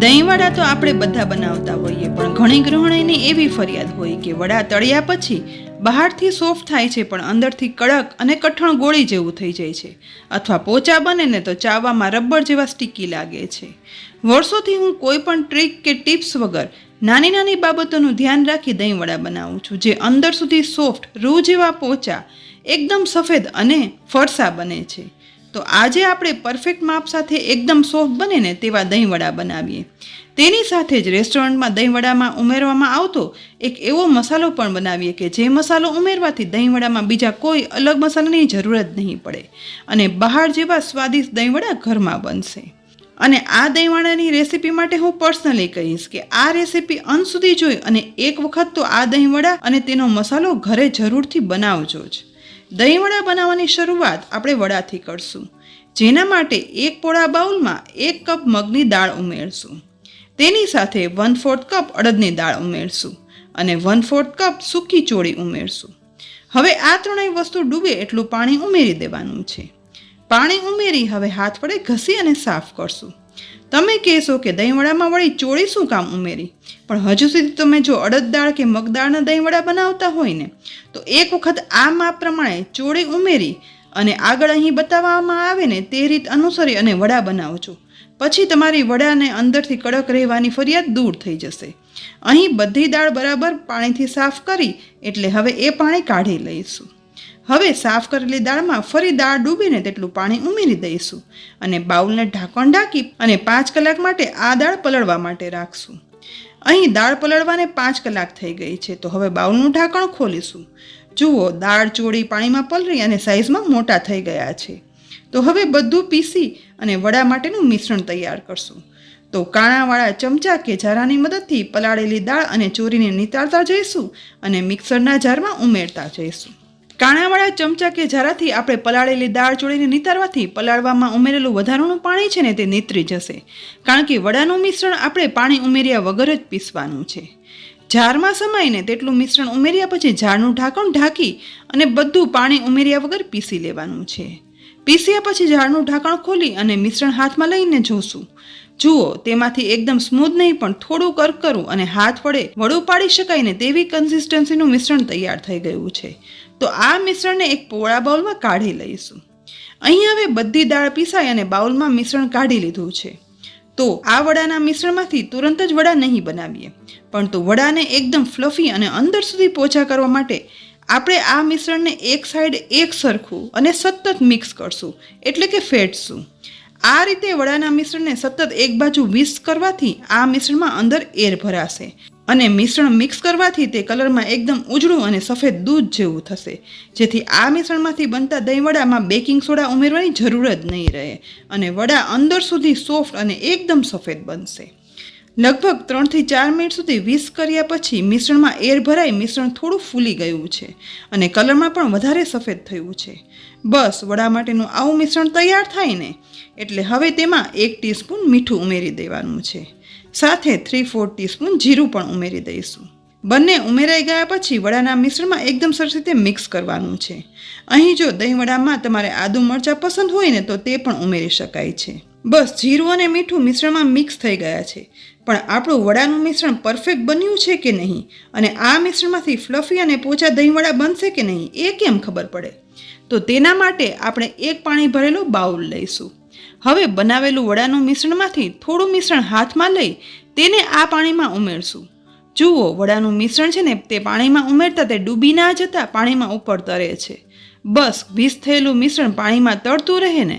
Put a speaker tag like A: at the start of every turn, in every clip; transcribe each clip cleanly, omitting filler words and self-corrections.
A: દહીં વડા તો આપણે બધા બનાવતા હોઈએ, પણ ઘણી ગૃહિણીની એવી ફરિયાદ હોય કે વડા તળ્યા પછી બહારથી સોફ્ટ થાય છે પણ અંદરથી કડક અને કઠણ ગોળી જેવું થઈ જાય છે, અથવા પોચા બને ને તો ચાવવામાં રબર જેવા સ્ટીકી લાગે છે. વર્ષોથી હું કોઈ પણ ટ્રીક કે ટિપ્સ વગર નાની નાની બાબતોનું ધ્યાન રાખી દહીં વડા બનાવું છું, જે અંદર સુધી સોફ્ટ રૂ જેવા પોચા એકદમ સફેદ અને ફરસા બને છે. તો આજે આપણે પરફેક્ટ માપ સાથે એકદમ સોફ્ટ બને ને તેવા દહીં વડા બનાવીએ. તેની સાથે જ રેસ્ટોરન્ટમાં દહીં વડામાં ઉમેરવામાં આવતો એક એવો મસાલો પણ બનાવીએ કે જે મસાલો ઉમેરવાથી દહીં વડામાં બીજા કોઈ અલગ મસાલાની જરૂર જ નહીં પડે અને બહાર જેવા સ્વાદિષ્ટ દહીં વડા ઘરમાં બનશે. અને આ દહીં વડાની રેસીપી માટે હું પર્સનલી કહીશ કે આ રેસીપી અંત સુધી જોઈ અને એક વખત તો આ દહીં વડા અને તેનો મસાલો ઘરે જરૂરથી બનાવજો જ. દહીં વડા બનાવવાની શરૂઆત આપણે વડાથી કરશું, જેના માટે એક પોળા બાઉલમાં 1 કપ મગની દાળ ઉમેરશું. તેની સાથે 1/4 કપ અડદની દાળ ઉમેરશું અને 1/4 કપ સૂકી ચોળી ઉમેરશું. હવે આ ત્રણેય વસ્તુ ડૂબે એટલું પાણી ઉમેરી દેવાનું છે. પાણી ઉમેરી હવે હાથ વડે ઘસી અને સાફ કરશું. તમે કહેશો કે દહીં વડામાં વળી ચોળી શું કામ ઉમેરી? પણ હજુ સુધી તમે જો અડદ દાળ કે મગ દાળના દહીં વડા બનાવતા હોય ને તો એક વખત આ માપ પ્રમાણે ચોળી ઉમેરી અને આગળ અહીં બતાવવામાં આવે ને તે રીત અનુસરી અને વડા બનાવજો. પછી તમારી વડાને અંદરથી કડક રહેવાની ફરિયાદ દૂર થઈ જશે. અહીં બધી દાળ બરાબર પાણીથી સાફ કરી એટલે હવે એ પાણી કાઢી લઈશું. હવે સાફ કરેલી દાળમાં ફરી દાળ ડૂબે ને તેટલું પાણી ઉમેરી દઈશું અને બાઉલને ઢાંકણ ઢાંકી અને 5 કલાક માટે આ દાળ પલળવા માટે રાખશું. અહીં દાળ પલળવાને 5 કલાક થઈ ગઈ છે, તો હવે બાઉલનું ઢાંકણ ખોલીશું. જુઓ, દાળ ચોળી પાણીમાં પલળી અને સાઈઝમાં મોટા થઈ ગયા છે. તો હવે બધું પીસી અને વડા માટેનું મિશ્રણ તૈયાર કરશું. તો કાણાવાળા ચમચા કે જારાની મદદથી પલાળેલી દાળ અને ચોરીને નિતારતા જઈશું અને મિક્સરના જારમાં ઉમેરતા જઈશું. કાણાવાળા ચમચા કે જારાથી આપણે પલાળેલી દાળ ચોળીને નિતારવાથી પલાળવામાં ઉમેરેલું વધારાનું પાણી છે ને તે નીતરી જશે, કારણ કે વડાનું મિશ્રણ આપણે પાણી ઉમેર્યા વગર જ પીસવાનું છે. જારમાં સમાઈને તેટલું મિશ્રણ ઉમેર્યા પછી જારનું ઢાંકણ ઢાંકી અને બધું પાણી ઉમેર્યા વગર પીસી લેવાનું છે. પીસ્યા પછી જારનું ઢાંકણ ખોલી અને મિશ્રણ હાથમાં લઈને જોશું. જુઓ, તેમાંથી એકદમ સ્મૂધ નહીં પણ થોડું કરકરું અને હાથ વડે વડું પાડી શકાય ને તેવી કન્સિસ્ટન્સીનું મિશ્રણ તૈયાર થઈ ગયું છે. તો આ મિશ્રણને એક પોળા બાઉલમાં કાઢી લઈશું. અહીં હવે બધી દાળ પીસાઈ અને બાઉલમાં મિશ્રણ કાઢી લીધું છે. તો આ વડાના મિશ્રણમાંથી તુરંત જ વડા નહીં બનાવીએ, પરંતુ વડાને એકદમ ફ્લફી અને અંદર સુધી પોચા કરવા માટે આપણે આ મિશ્રણને એક સાઈડ એક સરખું અને સતત મિક્સ કરશું, એટલે કે ફેટશું. આ રીતે વડાના મિશ્રણને સતત એક બાજુ વિસ્ક કરવાથી આ મિશ્રણમાં અંદર એર ભરાશે અને મિશ્રણ મિક્સ કરવાથી તે કલરમાં એકદમ ઉજળું અને સફેદ દૂધ જેવું થશે, જેથી આ મિશ્રણમાંથી બનતા દહીં વડામાં બેકિંગ સોડા ઉમેરવાની જરૂર જ નહીં રહે અને વડા અંદર સુધી સોફ્ટ અને એકદમ સફેદ બનશે. લગભગ 3 થી 4 મિનિટ સુધી વિસ્ક કર્યા પછી મિશ્રણમાં એર ભરાઈ મિશ્રણ થોડું ફૂલી ગયું છે અને કલરમાં પણ વધારે સફેદ થયું છે. બસ, વડા માટેનું આવું મિશ્રણ તૈયાર થાય ને એટલે હવે તેમાં 1 ટીસ્પૂન મીઠું ઉમેરી દેવાનું છે. સાથે 3/4 ટીસ્પૂન જીરું પણ ઉમેરી દઈશું. બંને ઉમેરાઈ ગયા પછી વડાના મિશ્રણમાં એકદમ સરસ રીતે મિક્સ કરવાનું છે. અહીં જો દહીં વડામાં તમારે આદુ મરચાં પસંદ હોય ને તો તે પણ ઉમેરી શકાય છે. બસ, જીરું અને મીઠું મિશ્રણમાં મિક્સ થઈ ગયા છે, પણ આપણું વડાનું મિશ્રણ પરફેક્ટ બન્યું છે કે નહીં અને આ મિશ્રણમાંથી ફ્લફી અને પોચા દહીં વડા બનશે કે નહીં એ કેમ ખબર પડે? તો તેના માટે આપણે એક પાણી ભરેલો બાઉલ લઈશું. હવે બનાવેલું વડાનું મિશ્રણમાંથી થોડું મિશ્રણ હાથમાં લઈ તેને આ પાણીમાં ઉમેરશું. જુઓ, વડાનું મિશ્રણ છે ને તે પાણીમાં ઉમેરતા તે ડૂબી ના જતા પાણીમાં ઉપર તરે છે. બસ, ભીસ થયેલું મિશ્રણ પાણીમાં તરતું રહે ને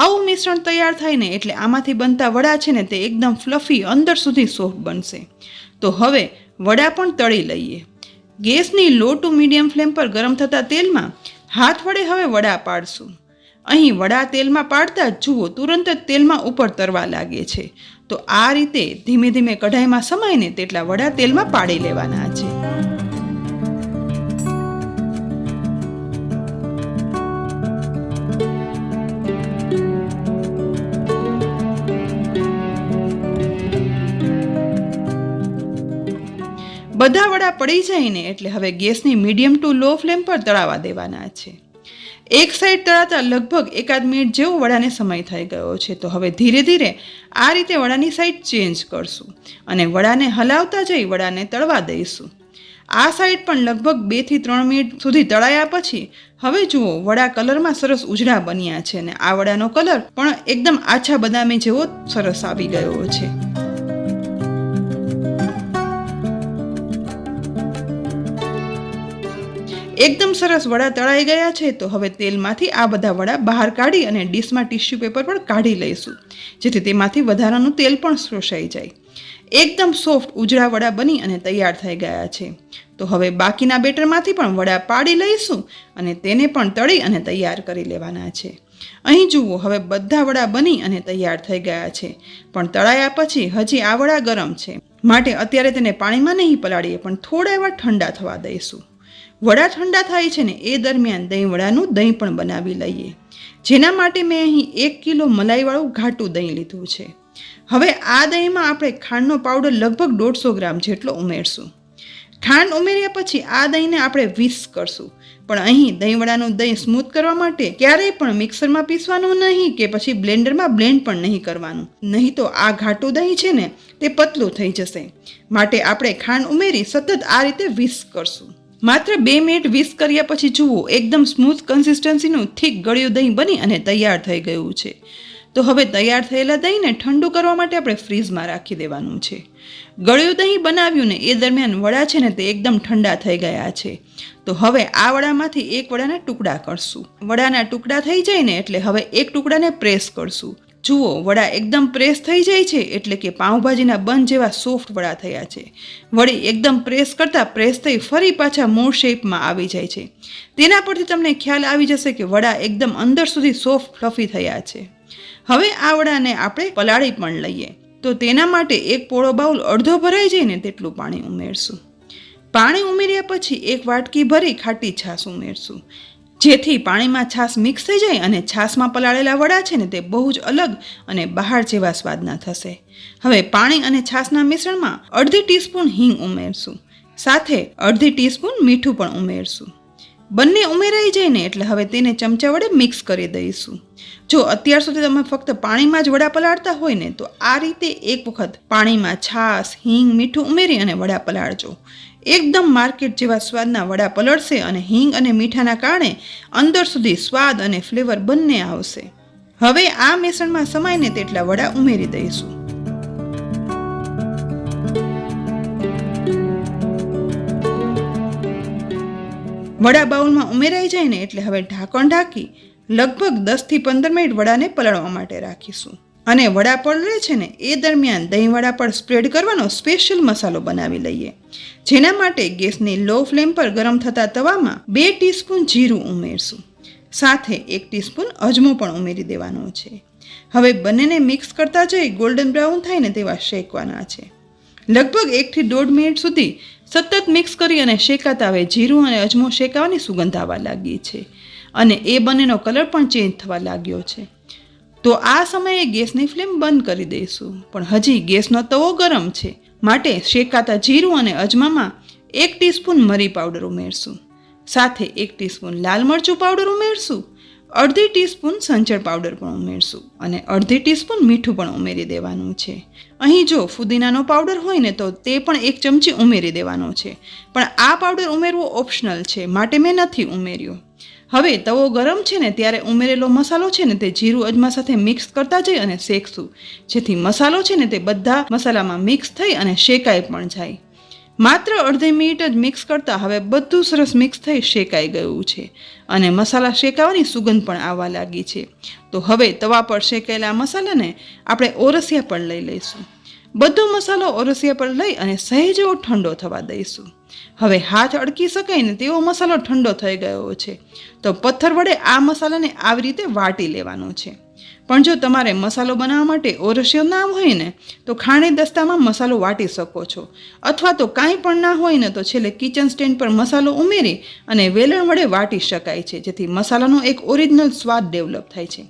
A: આવું મિશ્રણ તૈયાર થાય ને એટલે આમાંથી બનતા વડા છે ને તે એકદમ ફ્લફી અંદર સુધી સોફ્ટ બનશે. તો હવે વડા પણ તળી લઈએ. ગેસની લો ટુ મીડિયમ ફ્લેમ પર ગરમ થતા તેલમાં હાથ વડે હવે વડા પાડશું. અહીં વડા તેલમાં પાડતા જ જુઓ તુરંત જ તેલમાં ઉપર તરવા લાગે છે. તો આ રીતે ધીમે ધીમે કઢાઈમાં સમાઈને તેટલા વડા તેલમાં પાડી લેવાના છે. બધા વડા પડી જાય ને એટલે હવે ગેસની મીડિયમ ટુ લો ફ્લેમ પર તળાવવા દેવાના છે. એક સાઈડ તળાતા લગભગ 1 મિનિટ જેવો વડાને સમય થઈ ગયો છે. તો હવે ધીરે ધીરે આ રીતે વડાની સાઈડ ચેન્જ કરશું અને વડાને હલાવતા જઈ વડાને તળવા દઈશું. આ સાઈડ પણ લગભગ 2 થી 3 મિનિટ સુધી તળાયા પછી હવે જુઓ વડા કલરમાં સરસ ઉજળા બન્યા છે અને આ વડાનો કલર પણ એકદમ આછા બદામી જેવો સરસ આવી ગયો છે. એકદમ સરસ વડા તળાઈ ગયા છે. તો હવે તેલમાંથી આ બધા વડા બહાર કાઢી અને ડીશમાં ટિશ્યુ પેપર પર કાઢી લઈશું, જેથી તેમાંથી વધારાનું તેલ પણ શોષાઈ જાય. એકદમ સોફ્ટ ઉજળા વડા બની અને તૈયાર થઈ ગયા છે. તો હવે બાકીના બેટરમાંથી પણ વડા પાડી લઈશું અને તેને પણ તળી અને તૈયાર કરી લેવાના છે. અહીં જુઓ હવે બધા વડા બની અને તૈયાર થઈ ગયા છે, પણ તળાયા પછી હજી આ વડા ગરમ છે, માટે અત્યારે તેને પાણીમાં નહીં પલાળીએ, પણ થોડા એવા ઠંડા થવા દઈશું. વડા ઠંડા થાય છે ને એ દરમિયાન દહીં વડાનું દહીં પણ બનાવી લઈએ, જેના માટે મેં અહીં 1 કિલો મલાઈવાળું ઘાટું દહીં લીધું છે. હવે આ દહીંમાં આપણે ખાંડનો પાવડર લગભગ 150 ગ્રામ જેટલો ઉમેરશું. ખાંડ ઉમેર્યા પછી આ દહીંને આપણે વિસ્ક કરશું, પણ અહીં દહીં વડાનું દહીં સ્મૂથ કરવા માટે ક્યારેય પણ મિક્સરમાં પીસવાનું નહીં કે પછી બ્લેન્ડરમાં બ્લેન્ડ પણ નહીં કરવાનું, નહીં તો આ ઘાટું દહીં છે ને તે પતલું થઈ જશે. માટે આપણે ખાંડ ઉમેરી સતત આ રીતે વિસ્ક કરશું. માત્ર 2 મિનિટ વિસ્ક કર્યા પછી જુઓ એકદમ સ્મૂથ કન્સિસ્ટન્સીનું થીક ગળ્યું દહીં બની અને તૈયાર થઈ ગયું છે. તો હવે તૈયાર થયેલા દહીંને ઠંડુ કરવા માટે આપણે ફ્રીઝમાં રાખી દેવાનું છે. ગળ્યું દહીં બનાવ્યું ને એ દરમિયાન વડા છે ને તે એકદમ ઠંડા થઈ ગયા છે. તો હવે આ વડામાંથી એક વડાના ટુકડા કરશું. વડાના ટુકડા થઈ જાય ને એટલે હવે એક ટુકડાને પ્રેસ કરશું. જુઓ વડા એકદમ પ્રેસ થઈ જાય છે, એટલે કે પાઉંભાજીના બન જેવા સોફ્ટ વડા થયા છે. વળી એકદમ પ્રેસ કરતાં પ્રેસ થઈ ફરી પાછા મૂળ શેપમાં આવી જાય છે. તેના પરથી તમને ખ્યાલ આવી જશે કે વડા એકદમ અંદર સુધી સોફ્ટ ફ્લફી થયા છે. હવે આ વડાને આપણે પલાળી પણ લઈએ. તો તેના માટે એક પોળો બાઉલ અડધો ભરાઈ જાય ને તેટલું પાણી ઉમેરશું. પાણી ઉમેર્યા પછી 1 વાટકી ભરી ખાટી છાશ ઉમેરશું, જેથી પાણીમાં છાશ મિક્સ થઈ જાય અને છાશમાં પલાળેલા વડા છે ને તે બહુ જ અલગ અને બહાર જેવા સ્વાદના થશે. હવે પાણી અને છાશના મિશ્રણમાં અડધી ટીસ્પૂન હિંગ ઉમેરશું, સાથે અડધી ટીસ્પૂન મીઠું પણ ઉમેરશું. બંને ઉમેરાઈ જાય ને એટલે હવે તેને ચમચા વડે મિક્સ કરી દઈશું. જો અત્યાર સુધી તમે ફક્ત પાણીમાં જ વડા પલાળતા હોય ને તો આ રીતે એક વખત પાણીમાં છાશ, હિંગ, મીઠું ઉમેરી અને વડા પલાળજો. એકદમ માર્કેટ જેવા સ્વાદના વડા પલળશે અને હિંગ અને મીઠાના કારણે અંદર સુધી સ્વાદ અને ફ્લેવર બંને આવશે. હવે આ મિશ્રણમાં સમાઈને તેટલા વડા ઉમેરી દઈશું. વડા બાઉલમાં ઉમેરાઈ જાય ને એટલે હવે ઢાંકણ ઢાંકી લગભગ 10 થી 15 મિનિટ વડાને પલળવા માટે રાખીશું. અને વડા પલળે છે ને એ દરમિયાન દહીં વડા પર સ્પ્રેડ કરવાનો સ્પેશિયલ મસાલો બનાવી લઈએ, જેના માટે ગેસની લો ફ્લેમ પર ગરમ થતા તવામાં 2 ટીસ્પૂન જીરું ઉમેરશું, સાથે 1 ટીસ્પૂન અજમો પણ ઉમેરી દેવાનો છે. હવે બંનેને મિક્સ કરતા જઈ ગોલ્ડન બ્રાઉન થાય ને તેવા શેકવાના છે. લગભગ 1 થી 1.5 મિનિટ સુધી સતત મિક્સ કરી અને શેકાતા હવે જીરું અને અજમો શેકાવાની સુગંધ આવવા લાગી છે અને એ બંનેનો કલર પણ ચેન્જ થવા લાગ્યો છે. તો આ સમયે ગેસની ફ્લેમ બંધ કરી દઈશું, પણ હજી ગેસનો તવો ગરમ છે, માટે શેકાતા જીરું અને અજમામાં 1 ટીસ્પૂન મરી પાવડર ઉમેરશું, સાથે 1 ટીસ્પૂન લાલ મરચું પાવડર ઉમેરશું, અડધી ટીસ્પૂન સંચળ પાવડર પણ ઉમેરશું અને અડધી ટીસ્પૂન મીઠું પણ ઉમેરી દેવાનું છે. અહીં જો ફુદીનાનો પાવડર હોય ને તો તે પણ 1 ચમચી ઉમેરી દેવાનો છે, પણ આ પાવડર ઉમેરવો ઓપ્શનલ છે, માટે મેં નથી ઉમેર્યો. હવે તવો ગરમ છે ને ત્યારે ઉમેરેલો મસાલો છે ને તે જીરું અજમા સાથે મિક્સ કરતા જઈ અને શેકશું, જેથી મસાલો છે ને તે બધા મસાલામાં મિક્સ થઈ અને શેકાઈ પણ જાય. માત્ર અડધી મિનિટ જ મિક્સ કરતાં હવે બધું સરસ મિક્સ થઈ શેકાઈ ગયું છે અને મસાલા શેકાવાની સુગંધ પણ આવવા લાગી છે. તો હવે તવા પર શેકાયેલા મસાલાને આપણે ઓરસિયા પર લઈ લઈશું. બધો મસાલો ઓરસિયા પર લઈ અને સહેજ એવો ઠંડો થવા દઈશું. હવે હાથ અડકી શકાય ને તેવો મસાલો ઠંડો થઈ ગયો છે, તો પથ્થર વડે આ મસાલાને આવી રીતે વાટી લેવાનો છે. પણ જો તમારે મસાલો બનાવવા માટે ઓરસિયો ના હોય ને તો ખાણી દસ્તામાં મસાલો વાટી શકો છો, અથવા તો કાંઈ પણ ના હોય ને તો છેલ્લે કિચન સ્ટેન્ડ પર મસાલો ઉમેરી અને વેલણ વડે વાટી શકાય છે, જેથી મસાલાનો એક ઓરિજિનલ સ્વાદ ડેવલપ થાય છે.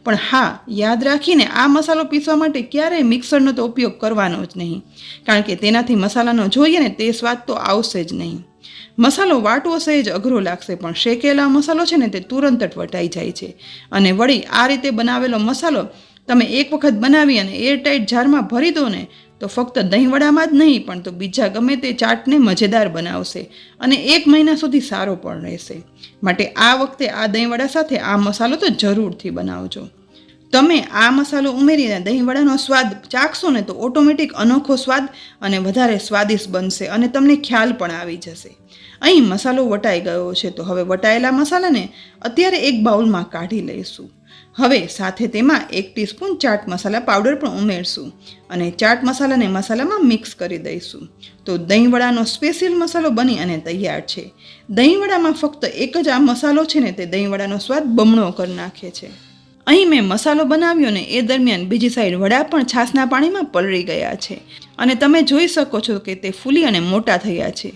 A: પણ હા, યાદ રાખીને આ મસાલો પીસવા માટે ક્યારેય મિક્સરનો તો ઉપયોગ કરવાનો જ નહીં, કારણ કે તેનાથી મસાલાનો જોઈએ ને તે સ્વાદ તો આવશે જ નહીં. મસાલો વાટવો સહેજ અઘરો લાગશે, પણ શેકેલા મસાલો છે ને તે તુરંત જ વટાઈ જાય છે. અને વળી આ રીતે બનાવેલો મસાલો તમે એક વખત બનાવી અને એરટાઇટ જારમાં ભરી દો ને તો ફક્ત દહીંવડામાં જ નહીં પણ તો બીજા ગમે તે ચાટને મજેદાર બનાવશે અને 1 મહિના સુધી સારો પણ રહેશે. માટે આ વખતે આ દહીંવડા સાથે આ મસાલો તો જરૂરથી બનાવજો. તમે આ મસાલો ઉમેરીને દહીંવડાનો સ્વાદ ચાખશો ને તો ઓટોમેટિક અનોખો સ્વાદ અને વધારે સ્વાદિષ્ટ બનશે અને તમને ખ્યાલ પણ આવી જશે. અહીં મસાલો વટાઈ ગયો છે, તો હવે વટાયેલા મસાલાને અત્યારે એક બાઉલમાં કાઢી લઈશું. હવે સાથે તેમાં 1 ટીસ્પૂન ચાટ મસાલા પાવડર પણ ઉમેરશું અને ચાટ મસાલાને મસાલામાં મિક્સ કરી દઈશું. તો દહીંવડાનો સ્પેશિયલ મસાલો બની અને તૈયાર છે. દહીંવડામાં ફક્ત એક જ આ મસાલો છે ને તે દહીંવડાનો સ્વાદ બમણો કરી નાખે છે. અહીં મેં મસાલો બનાવ્યો ને એ દરમિયાન બીજી સાઈડ વડા પણ છાશના પાણીમાં પલળી ગયા છે અને તમે જોઈ શકો છો કે તે ફૂલી અને મોટા થયા છે.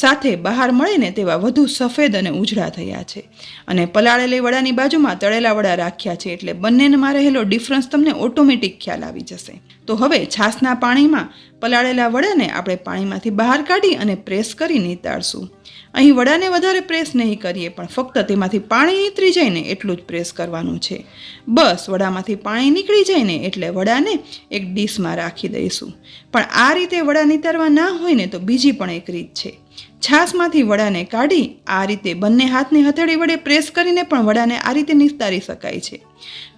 A: સાથે બહાર મળે ને તેવા વધુ સફેદ અને ઉજળા થયા છે. અને પલાળેલી વડાની બાજુમાં તળેલા વડા રાખ્યા છે, એટલે બંનેમાં રહેલો ડિફરન્સ તમને ઓટોમેટિક ખ્યાલ આવી જશે. તો હવે છાશના પાણીમાં પલાળેલા વડાને આપણે પાણીમાંથી બહાર કાઢી અને પ્રેસ કરી નીતાળશું. અહીં વડાને વધારે પ્રેસ નહીં કરીએ, પણ ફક્ત તેમાંથી પાણી નીતરી જાય ને એટલું જ પ્રેસ કરવાનું છે. બસ વડામાંથી પાણી નીકળી જાય ને એટલે વડાને એક ડીશમાં રાખી દઈશું. પણ આ રીતે વડા નીતારવા ના હોય ને તો બીજી પણ એક રીત છે. છાશમાંથી વડાને કાઢી આ રીતે બંને હાથની હથેળી વડે પ્રેસ કરીને પણ વડાને આ રીતે નિસ્તારી શકાય છે.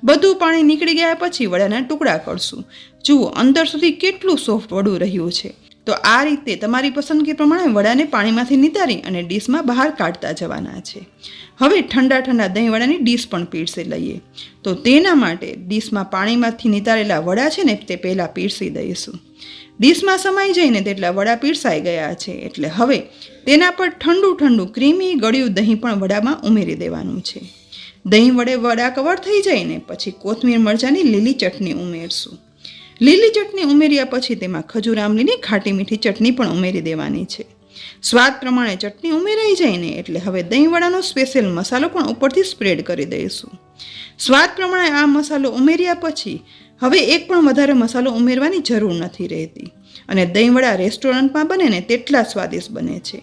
A: બધું પાણી નીકળી ગયા પછી વડાના ટુકડા કરશું. જુઓ અંદર સુધી કેટલું સોફ્ટ વડું રહ્યું છે. તો આ રીતે તમારી પસંદગી પ્રમાણે વડાને પાણીમાંથી નિતારી અને ડીશમાં બહાર કાઢતા જવાના છે. હવે ઠંડા દહીંવડાની ડીશ પણ પીરસી લઈએ. તો તેના માટે ડીશમાં પાણીમાંથી નિતારેલા વડા છે ને તે પહેલાં પીરસી દઈશું. ડીશમાં સમાઈ જઈને તેટલા વડા પીરસાઈ ગયા છે, એટલે હવે તેના પર ઠંડુ ક્રીમી ગળ્યું દહીં પણ વડામાં ઉમેરી દેવાનું છે. દહીં વડે વડા કવર થઈ જાય ને પછી કોથમીર મરચાંની લીલી ચટણી ઉમેરશું. લીલી ચટણી ઉમેર્યા પછી તેમાં ખજૂર આમલીની ખાટી મીઠી ચટણી પણ ઉમેરી દેવાની છે. સ્વાદ પ્રમાણે ચટણી ઉમેરાઈ જાય ને એટલે હવે દહીંવડાનો સ્પેશિયલ મસાલો પણ ઉપરથી સ્પ્રેડ કરી દઈશું. સ્વાદ પ્રમાણે આ મસાલો ઉમેર્યા પછી હવે એક પણ વધારે મસાલો ઉમેરવાની જરૂર નથી રહેતી અને દહીંવડા રેસ્ટોરન્ટમાં બને ને તેટલા સ્વાદિષ્ટ બને છે.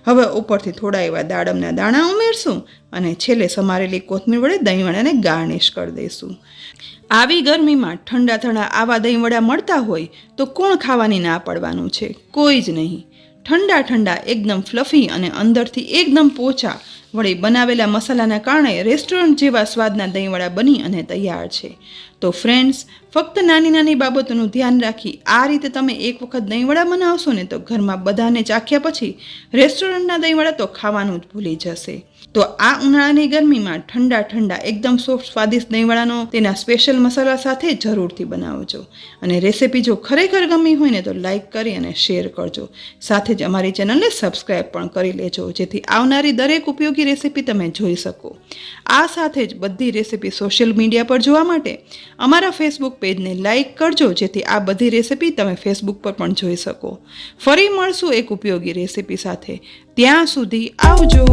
A: હવે ઉપરથી થોડા એવા દાડમના દાણા ઉમેરશું અને છેલ્લે સમારેલી કોથમીર વડે દહીંવડાને ગાર્નિશ કરી દઈશું. આવી ગરમીમાં ઠંડા આવા દહીંવડા મળતા હોય તો કોણ ખાવાની ના પડવાનું છે? કોઈ જ નહીં. ઠંડા એકદમ ફ્લફી અને અંદરથી એકદમ પોચા વળી બનાવેલા મસાલાના કારણે રેસ્ટોરન્ટ જેવા સ્વાદના દહીંવડા બની અને તૈયાર છે. તો ફ્રેન્ડ્સ, ફક્ત નાની બાબતોનું ધ્યાન રાખી આ રીતે તમે એક વખત દહીંવડા બનાવશો ને તો ઘરમાં બધાને ચાખ્યા પછી રેસ્ટોરન્ટના દહીંવડા તો ખાવાનું જ ભૂલી જશે. તો આ ઉનાળાની ગરમીમાં ઠંડા એકદમ સોફ્ટ સ્વાદિષ્ટ દહીંવડાનો તેના સ્પેશિયલ મસાલા સાથે જરૂરથી બનાવજો. અને રેસિપી જો ખરેખર ગમી હોય ને તો લાઈક કરી અને શેર કરજો. સાથે જ અમારી ચેનલને સબસ્ક્રાઈબ પણ કરી લેજો, જેથી આવનારી દરેક ઉપયોગી રેસિપી તમે જોઈ શકો. આ સાથે જ બધી રેસિપી સોશિયલ મીડિયા પર જોવા માટે અમારા ફેસબુક પેજને લાઈક કરજો, જેથી આ બધી રેસિપી તમે ફેસબુક પર પણ જોઈ શકો. ફરી મળશું એક ઉપયોગી રેસિપી સાથે. ત્યાં સુધી આવજો.